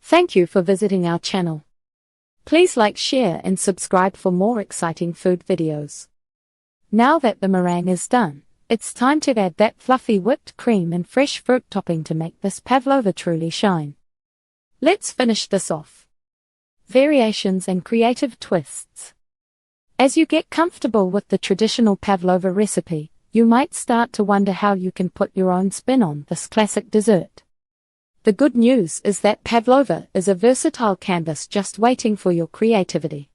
Thank you for visiting our channel. Please like, share and subscribe for more exciting food videos. Now that the meringue is done, it's time to add that fluffy whipped cream and fresh fruit topping to make this pavlova truly shine. Let's finish this off. Variations and creative twists. As you get comfortable with the traditional pavlova recipe, you might start to wonder how you can put your own spin on this classic dessert. The good news is that pavlova is a versatile canvas just waiting for your creativity.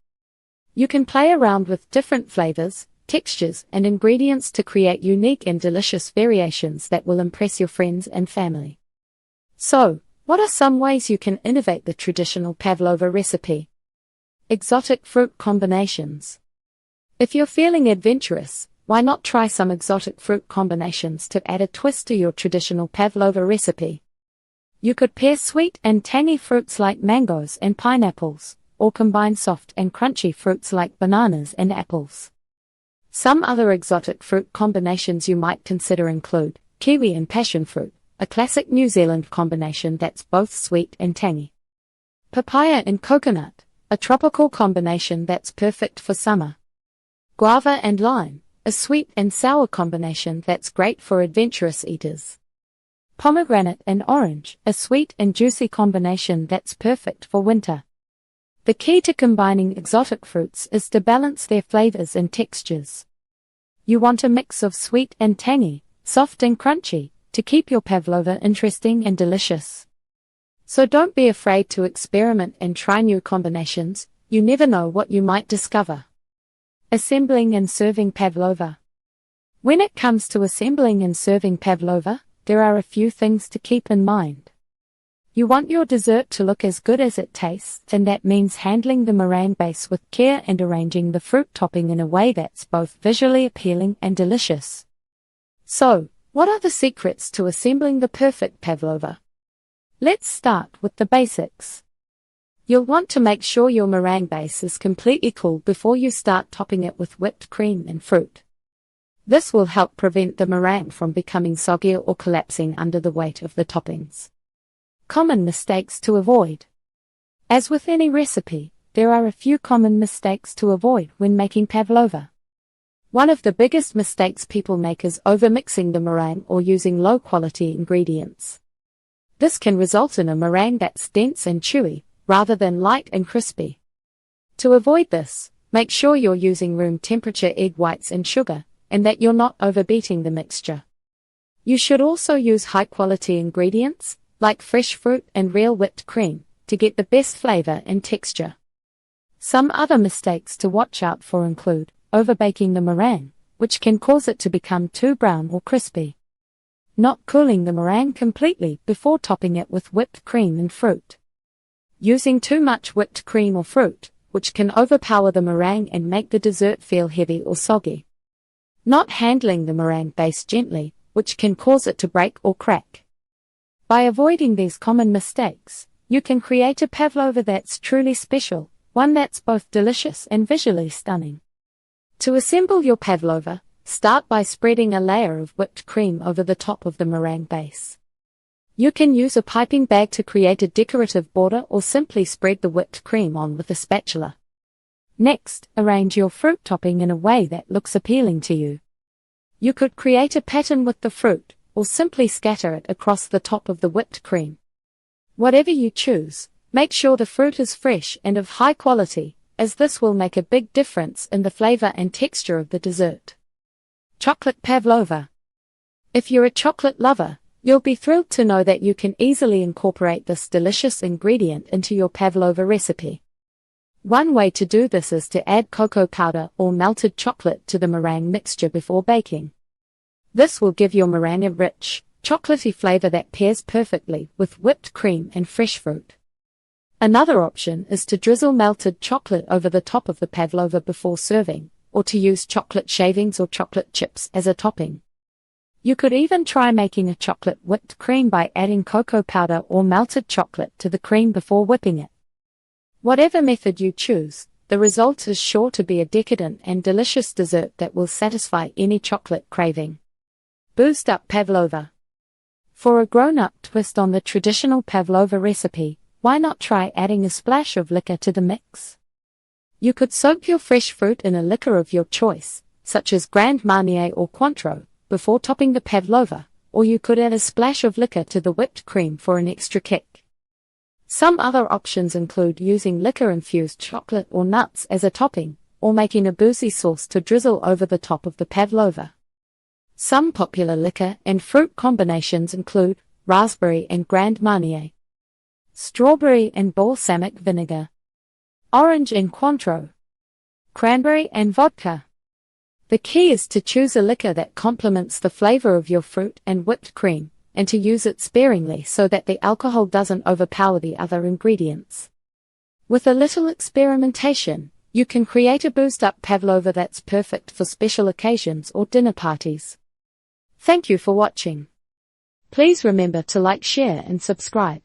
You can play around with different flavors, textures, and ingredients to create unique and delicious variations that will impress your friends and family. So, what are some ways you can innovate the traditional pavlova recipe? Exotic fruit combinations. If you're feeling adventurous, why not try some exotic fruit combinations to add a twist to your traditional pavlova recipe? You could pair sweet and tangy fruits like mangoes and pineapples, or combine soft and crunchy fruits like bananas and apples. Some other exotic fruit combinations you might consider include kiwi and passion fruit, a classic New Zealand combination that's both sweet and tangy. Papaya and coconut, a tropical combination that's perfect for summer. Guava and lime, a sweet and sour combination that's great for adventurous eaters. Pomegranate and orange, a sweet and juicy combination that's perfect for winter. The key to combining exotic fruits is to balance their flavors and textures. You want a mix of sweet and tangy, soft and crunchy, to keep your pavlova interesting and delicious. So don't be afraid to experiment and try new combinations, you never know what you might discover. Assembling and serving pavlova. When it comes to assembling and serving pavlova, there are a few things to keep in mind. You want your dessert to look as good as it tastes, and that means handling the meringue base with care and arranging the fruit topping in a way that's both visually appealing and delicious. So, what are the secrets to assembling the perfect pavlova? Let's start with the basics. You'll want to make sure your meringue base is completely cool before you start topping it with whipped cream and fruit. This will help prevent the meringue from becoming soggy or collapsing under the weight of the toppings. Common mistakes to avoid. As with any recipe, there are a few common mistakes to avoid when making pavlova. One of the biggest mistakes people make is overmixing the meringue or using low-quality ingredients. This can result in a meringue that's dense and chewy, rather than light and crispy. To avoid this, make sure you're using room-temperature egg whites and sugar, and that you're not overbeating the mixture. You should also use high-quality ingredients, like fresh fruit and real whipped cream, to get the best flavor and texture. Some other mistakes to watch out for include overbaking the meringue, which can cause it to become too brown or crispy. Not cooling the meringue completely before topping it with whipped cream and fruit. Using too much whipped cream or fruit, which can overpower the meringue and make the dessert feel heavy or soggy. Not handling the meringue base gently, which can cause it to break or crack. By avoiding these common mistakes, you can create a pavlova that's truly special, one that's both delicious and visually stunning. To assemble your pavlova, start by spreading a layer of whipped cream over the top of the meringue base. You can use a piping bag to create a decorative border or simply spread the whipped cream on with a spatula. Next, arrange your fruit topping in a way that looks appealing to you. You could create a pattern with the fruit, or simply scatter it across the top of the whipped cream. Whatever you choose, make sure the fruit is fresh and of high quality, as this will make a big difference in the flavor and texture of the dessert. Chocolate pavlova. If you're a chocolate lover, you'll be thrilled to know that you can easily incorporate this delicious ingredient into your pavlova recipe. One way to do this is to add cocoa powder or melted chocolate to the meringue mixture before baking. This will give your meringue a rich, chocolatey flavor that pairs perfectly with whipped cream and fresh fruit. Another option is to drizzle melted chocolate over the top of the pavlova before serving, or to use chocolate shavings or chocolate chips as a topping. You could even try making a chocolate whipped cream by adding cocoa powder or melted chocolate to the cream before whipping it. Whatever method you choose, the result is sure to be a decadent and delicious dessert that will satisfy any chocolate craving. Boost up pavlova. For a grown-up twist on the traditional pavlova recipe, Why not try adding a splash of liquor to the mix? You could soak your fresh fruit in a liquor of your choice, such as Grand Marnier or Cointreau, before topping the pavlova, or you could add a splash of liquor to the whipped cream for an extra kick. Some other options include using liquor-infused chocolate or nuts as a topping, or making a boozy sauce to drizzle over the top of the pavlova. Some popular liquor and fruit combinations include raspberry and Grand Marnier, strawberry and balsamic vinegar, orange and Cointreau, cranberry and vodka. The key is to choose a liquor that complements the flavor of your fruit and whipped cream, and to use it sparingly so that the alcohol doesn't overpower the other ingredients. With a little experimentation, you can create a boozed-up pavlova that's perfect for special occasions or dinner parties. Thank you for watching. Please remember to like, share and subscribe.